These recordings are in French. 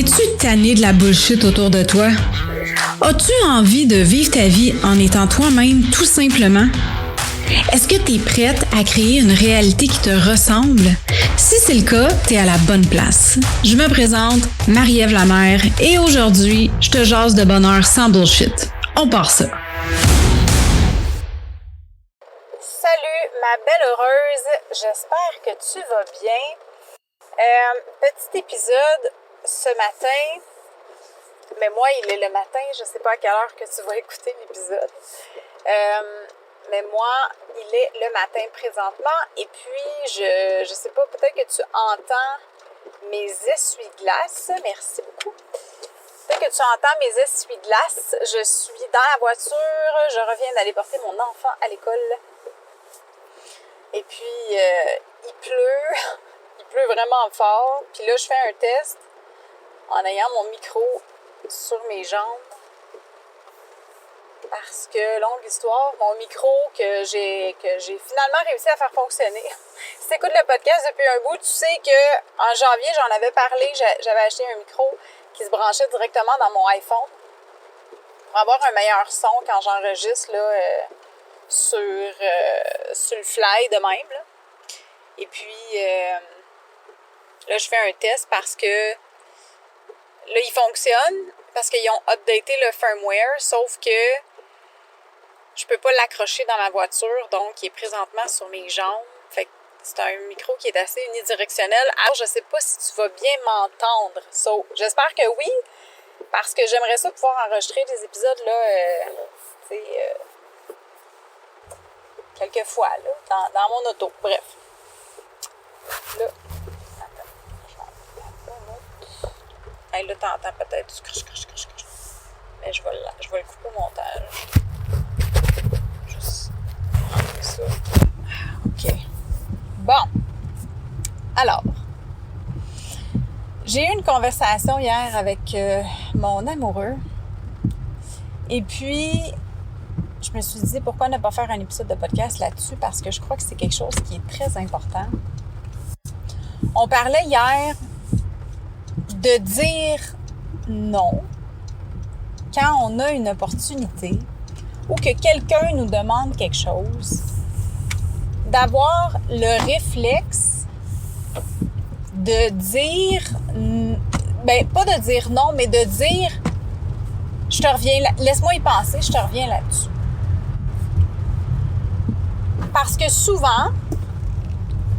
Es-tu tanné de la bullshit autour de toi? As-tu envie de vivre ta vie en étant toi-même tout simplement? Est-ce que tu es prête à créer une réalité qui te ressemble? Si c'est le cas, tu es à la bonne place. Je me présente, Marie-Ève Lamère, et aujourd'hui, je te jase de bonheur sans bullshit. On part ça. Salut ma belle heureuse, j'espère que tu vas bien. Petit épisode ce matin, mais moi il est le matin, je sais pas à quelle heure que tu vas écouter l'épisode. Mais moi, il est le matin présentement et puis je sais pas, peut-être que tu entends mes essuie-glaces. Merci beaucoup. Peut-être que tu entends mes essuie-glaces. Je suis dans la voiture, je reviens d'aller porter mon enfant à l'école. Et puis, il pleut vraiment fort. Puis là, je fais un test en ayant mon micro sur mes jambes. Parce que, longue histoire, mon micro que j'ai finalement réussi à faire fonctionner. Si tu écoutes le podcast depuis un bout, tu sais qu'en janvier, j'en avais parlé, j'avais acheté un micro qui se branchait directement dans mon iPhone pour avoir un meilleur son quand j'enregistre là, sur le fly de même. Là. Et puis, là, je fais un test parce que là, il fonctionne parce qu'ils ont updaté le firmware, sauf que je peux pas l'accrocher dans la voiture, donc il est présentement sur mes jambes. Fait que c'est un micro qui est assez unidirectionnel. Alors, je sais pas si tu vas bien m'entendre. So, j'espère que oui, parce que j'aimerais ça pouvoir enregistrer des épisodes là, tu sais, quelques fois là, dans mon auto. Bref. Là, attends, je vais enlever ça. Hey, là, t'entends peut-être du croche. Mais je vais le couper au montage. Juste enlever ça. OK. Bon. Alors, j'ai eu une conversation hier avec mon amoureux. Et puis, je me suis dit, pourquoi ne pas faire un épisode de podcast là-dessus? Parce que je crois que c'est quelque chose qui est très important. On parlait hier de dire non quand on a une opportunité ou que quelqu'un nous demande quelque chose, d'avoir le réflexe de dire, ben pas de dire non, mais de dire, je te reviens, laisse-moi y penser, je te reviens là-dessus. Parce que souvent,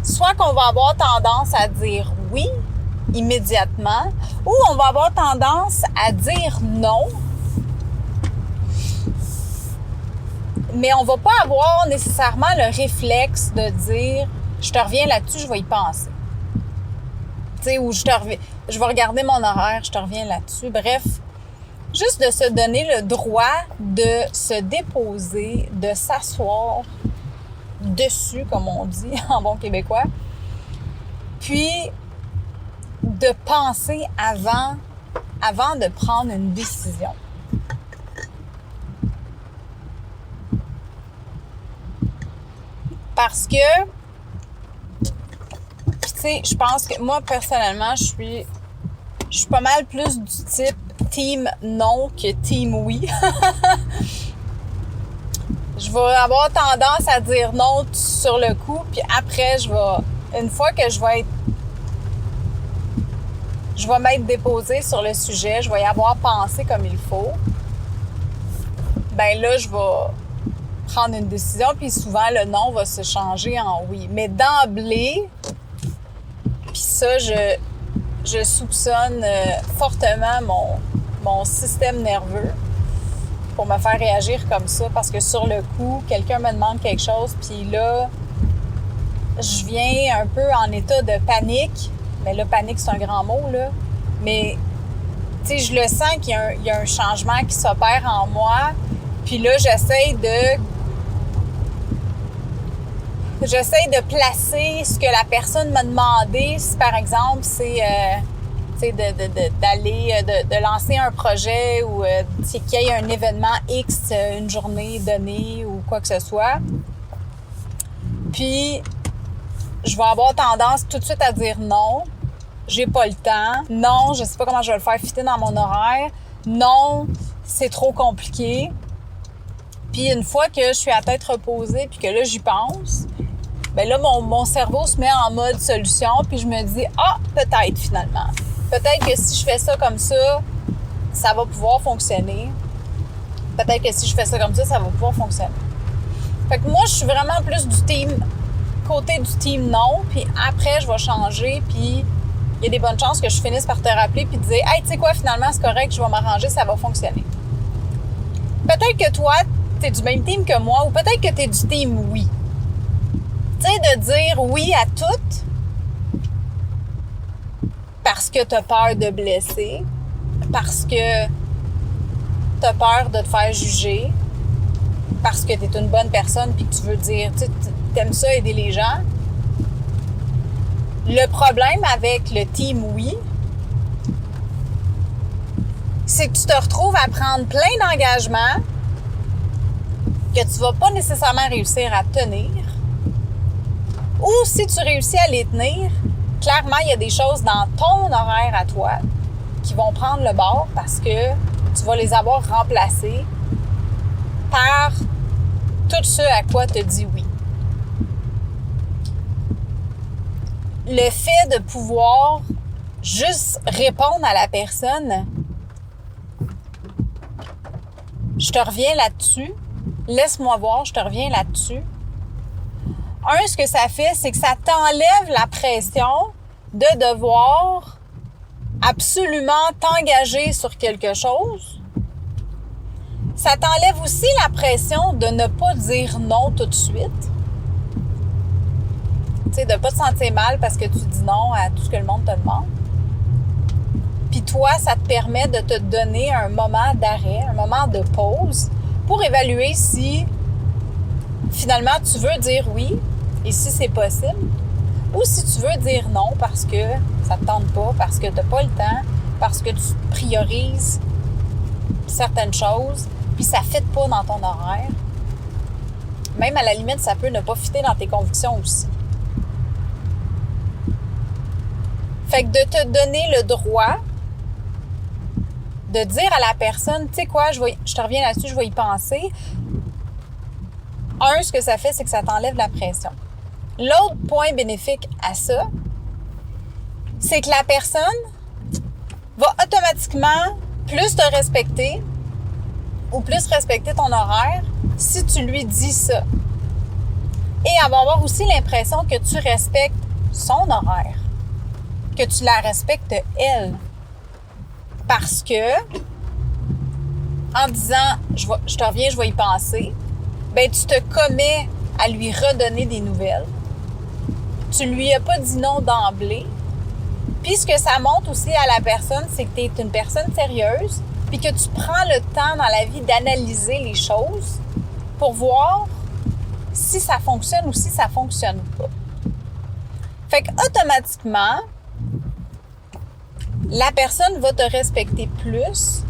soit qu'on va avoir tendance à dire oui immédiatement, ou on va avoir tendance à dire non, mais on va pas avoir nécessairement le réflexe de dire je te reviens là-dessus, je vais y penser. Tu sais, ou je vais regarder mon horaire, je te reviens là-dessus. Bref, juste de se donner le droit de se déposer, de s'asseoir dessus, comme on dit en bon québécois, puis de penser avant de prendre une décision. Parce que, tu sais, je pense que moi, personnellement, je suis pas mal plus du type team non que team oui. Je vais avoir tendance à dire non sur le coup, puis après, une fois que je vais m'être déposée sur le sujet, je vais y avoir pensé comme il faut, ben là, je vais prendre une décision, puis souvent, le non va se changer en oui. Mais d'emblée, puis ça, je soupçonne fortement mon système nerveux pour me faire réagir comme ça, parce que sur le coup, quelqu'un me demande quelque chose, puis là, je viens un peu en état de panique. Mais là, panique, c'est un grand mot, là. Mais, tu sais, je le sens qu'il y a un changement qui s'opère en moi, puis là, j'essaie de placer ce que la personne m'a demandé. Si, par exemple, c'est de lancer un projet ou qu'il y ait un événement X, une journée donnée ou quoi que ce soit. Puis, je vais avoir tendance tout de suite à dire non. j'ai pas le temps. Non, je sais pas comment je vais le faire fitter dans mon horaire. Non, c'est trop compliqué. Puis une fois que je suis à tête reposée puis que là, j'y pense, ben là, mon cerveau se met en mode solution puis je me dis, peut-être finalement. Peut-être que si je fais ça comme ça va pouvoir fonctionner. Peut-être que si je fais ça comme ça va pouvoir fonctionner. Fait que moi, je suis vraiment plus côté du team non, puis après, je vais changer, puis il y a des bonnes chances que je finisse par te rappeler puis te dire, hey, tu sais quoi, finalement, c'est correct, je vais m'arranger, ça va fonctionner. Peut-être que toi, t'es du même team que moi, ou peut-être que t'es du team oui. Tu sais, de dire oui à tout parce que t'as peur de blesser, parce que t'as peur de te faire juger, parce que t'es une bonne personne puis que tu veux dire, tu sais, t'aimes ça aider les gens. Le problème avec le team oui, c'est que tu te retrouves à prendre plein d'engagements que tu vas pas nécessairement réussir à tenir. Ou si tu réussis à les tenir, clairement, il y a des choses dans ton horaire à toi qui vont prendre le bord parce que tu vas les avoir remplacés par tout ce à quoi tu dis oui. Le fait de pouvoir juste répondre à la personne, je te reviens là-dessus. Laisse-moi voir, je te reviens là-dessus. Ce que ça fait, c'est que ça t'enlève la pression de devoir absolument t'engager sur quelque chose. Ça t'enlève aussi la pression de ne pas dire non tout de suite. Tu sais, de ne pas te sentir mal parce que tu dis non à tout ce que le monde te demande. Puis toi, ça te permet de te donner un moment d'arrêt, un moment de pause pour évaluer si finalement tu veux dire oui et si c'est possible, ou si tu veux dire non parce que ça te tente pas, parce que tu n'as pas le temps, parce que tu priorises certaines choses, puis ça ne fit pas dans ton horaire. Même à la limite, ça peut ne pas fitter dans tes convictions aussi. Fait que de te donner le droit de dire à la personne, tu sais quoi, je te reviens là-dessus, je vais y penser. Ce que ça fait, c'est que ça t'enlève la pression. L'autre point bénéfique à ça, c'est que la personne va automatiquement plus te respecter ou plus respecter ton horaire si tu lui dis ça. Et elle va avoir aussi l'impression que tu respectes son horaire, que tu la respectes elle. Parce que, en disant « je te reviens, je vais y penser », ben tu te commets à lui redonner des nouvelles. Tu lui as pas dit non d'emblée. Puis ce que ça montre aussi à la personne, c'est que tu es une personne sérieuse, puis que tu prends le temps dans la vie d'analyser les choses pour voir si ça fonctionne ou si ça fonctionne pas. Fait qu'automatiquement, la personne va te respecter plus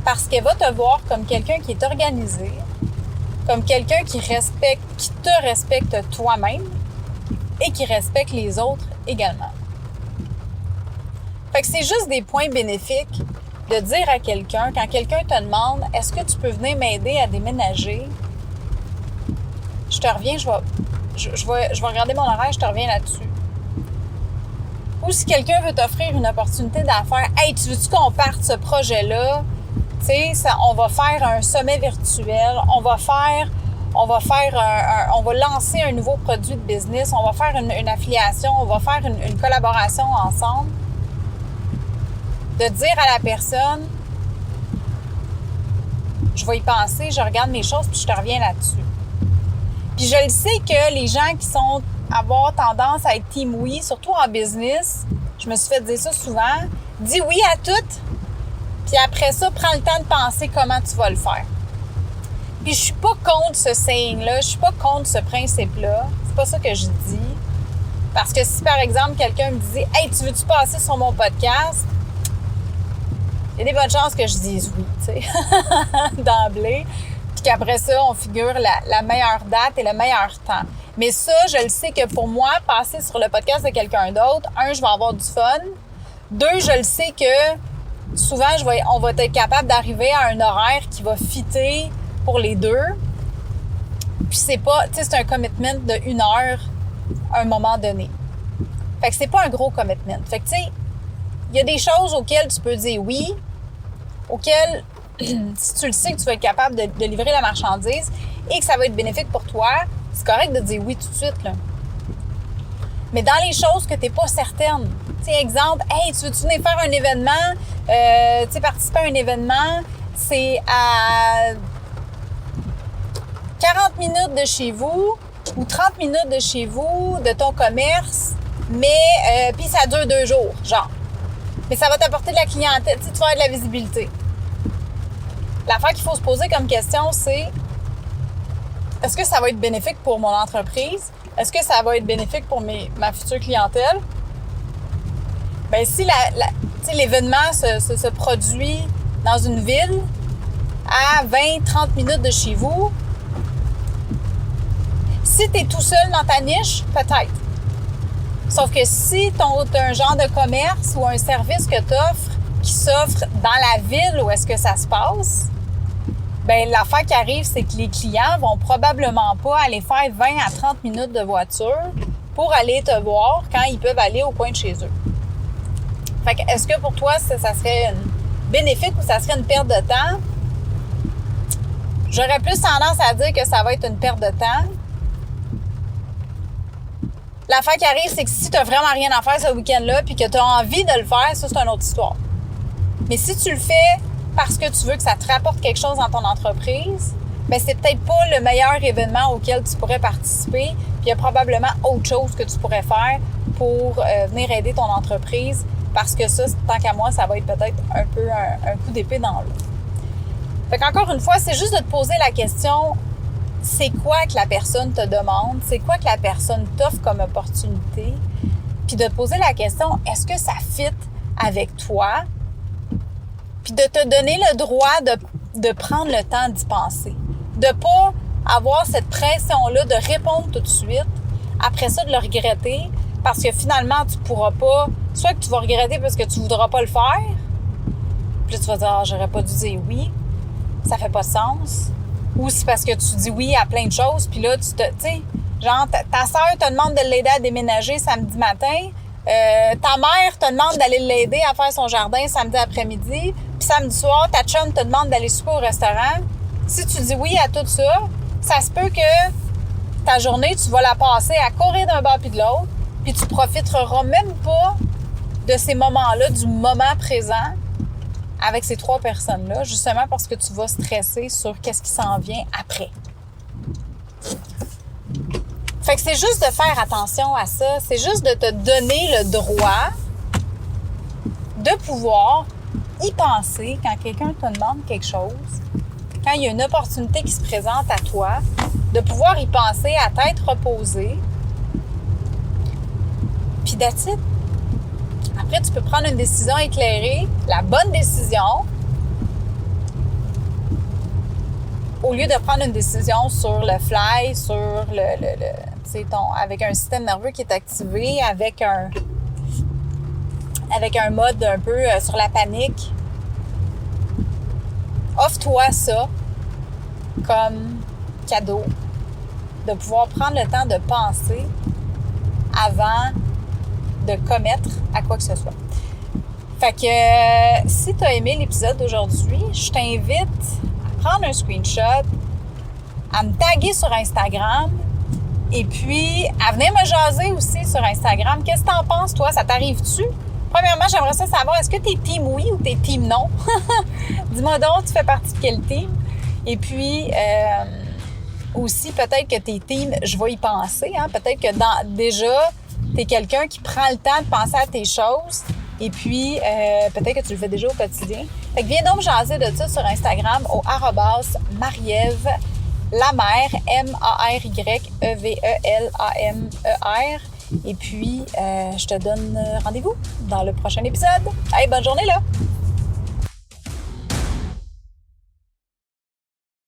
parce qu'elle va te voir comme quelqu'un qui est organisé, comme quelqu'un qui te respecte toi-même et qui respecte les autres également. Fait que c'est juste des points bénéfiques de dire à quelqu'un, quand quelqu'un te demande « Est-ce que tu peux venir m'aider à déménager? » Je te reviens, je vais regarder mon horaire, je te reviens là-dessus. Ou si quelqu'un veut t'offrir une opportunité d'affaires, « Hey, tu veux-tu qu'on parte ce projet-là? » Tu sais, on va faire un sommet virtuel, on va lancer un nouveau produit de business, on va faire une affiliation, on va faire une collaboration ensemble. De dire à la personne, je vais y penser, je regarde mes choses, puis je te reviens là-dessus. Puis je le sais que les gens qui avoir tendance à être team oui, surtout en business, je me suis fait dire ça souvent, dis oui à tout, puis après ça, prends le temps de penser comment tu vas le faire. Puis je suis pas contre ce saying-là, je suis pas contre ce principe-là, c'est pas ça que je dis. Parce que si par exemple quelqu'un me disait « Hey, tu veux-tu passer sur mon podcast? » Il y a des bonnes chances que je dise oui, tu sais, d'emblée. Puis Puis qu'après ça, on figure la meilleure date et le meilleur temps. Mais ça, je le sais que pour moi, passer sur le podcast de quelqu'un d'autre, je vais avoir du fun. 2, je le sais que souvent, on va être capable d'arriver à un horaire qui va fitter pour les deux. Puis c'est pas, tu sais, c'est un commitment de 1 heure à un moment donné. Fait que c'est pas un gros commitment. Fait que, tu sais, il y a des choses auxquelles tu peux dire oui, auxquelles, si tu le sais que tu vas être capable de livrer la marchandise et que ça va être bénéfique pour toi, c'est correct de dire oui tout de suite, là. Mais dans les choses que tu n'es pas certaine, tu sais, exemple, hey, tu veux-tu venir faire un événement, tu sais, participer à un événement, c'est à 40 minutes de chez vous ou 30 minutes de chez vous, de ton commerce, mais puis ça dure 2 jours, genre. Mais ça va t'apporter de la clientèle, tu sais, tu vas avoir de la visibilité. L'affaire qu'il faut se poser comme question, c'est est-ce que ça va être bénéfique pour mon entreprise? Est-ce que ça va être bénéfique pour ma future clientèle? Bien, si l'événement se produit dans une ville à 20-30 minutes de chez vous, si tu es tout seul dans ta niche, peut-être. Sauf que si tu as un genre de commerce ou un service que tu offres qui s'offre dans la ville où est-ce que ça se passe, bien, l'affaire qui arrive, c'est que les clients vont probablement pas aller faire 20 à 30 minutes de voiture pour aller te voir quand ils peuvent aller au coin de chez eux. Fait que, est-ce que pour toi, ça serait bénéfique ou ça serait une perte de temps? J'aurais plus tendance à dire que ça va être une perte de temps. L'affaire qui arrive, c'est que si tu n'as vraiment rien à faire ce week-end-là puis que tu as envie de le faire, ça, c'est une autre histoire. Mais si tu le fais parce que tu veux que ça te rapporte quelque chose dans ton entreprise, bien, c'est peut-être pas le meilleur événement auquel tu pourrais participer. Puis il y a probablement autre chose que tu pourrais faire pour venir aider ton entreprise parce que ça, tant qu'à moi, ça va être peut-être un peu un coup d'épée dans l'eau. Fait qu'encore une fois, c'est juste de te poser la question, c'est quoi que la personne te demande? C'est quoi que la personne t'offre comme opportunité? Puis de te poser la question, est-ce que ça fit avec toi? Puis de te donner le droit de prendre le temps d'y penser. De pas avoir cette pression-là de répondre tout de suite. Après ça, de le regretter parce que finalement, tu pourras pas... Soit que tu vas regretter parce que tu voudras pas le faire. Puis là, tu vas dire, j'aurais pas dû dire oui. Ça fait pas de sens. Ou c'est parce que tu dis oui à plein de choses. Puis là, tu sais, genre, ta sœur te demande de l'aider à déménager samedi matin. Ta mère te demande d'aller l'aider à faire son jardin samedi après-midi. Puis samedi soir, ta chum te demande d'aller souper au restaurant. Si tu dis oui à tout ça, ça se peut que ta journée, tu vas la passer à courir d'un bord puis de l'autre, puis tu profiteras même pas de ces moments-là, du moment présent avec ces 3 personnes-là, justement parce que tu vas stresser sur qu'est-ce qui s'en vient après. Fait que c'est juste de faire attention à ça. C'est juste de te donner le droit de pouvoir y penser quand quelqu'un te demande quelque chose, quand il y a une opportunité qui se présente à toi, de pouvoir y penser à tête reposée. Puis that's it. Après, tu peux prendre une décision éclairée, la bonne décision, au lieu de prendre une décision sur le fly, sur avec un système nerveux qui est activé, avec un mode un peu sur la panique. Offre-toi ça comme cadeau, de pouvoir prendre le temps de penser avant de commettre à quoi que ce soit. Fait que si tu as aimé l'épisode d'aujourd'hui, je t'invite à prendre un screenshot, à me taguer sur Instagram et puis à venir me jaser aussi sur Instagram. Qu'est-ce que t'en penses, toi? Ça t'arrive-tu? Premièrement, j'aimerais ça savoir, est-ce que t'es team oui ou t'es team non? Dis-moi donc, tu fais partie de quel team? Et puis, aussi, peut-être que t'es team, je vais y penser. Hein? Peut-être que déjà, t'es quelqu'un qui prend le temps de penser à tes choses. Et puis, peut-être que tu le fais déjà au quotidien. Fait que viens donc me jaser de ça sur Instagram au @Marie-Ève Lamère, MARYEVELAMER. Et puis, je te donne rendez-vous dans le prochain épisode. Hey, bonne journée là!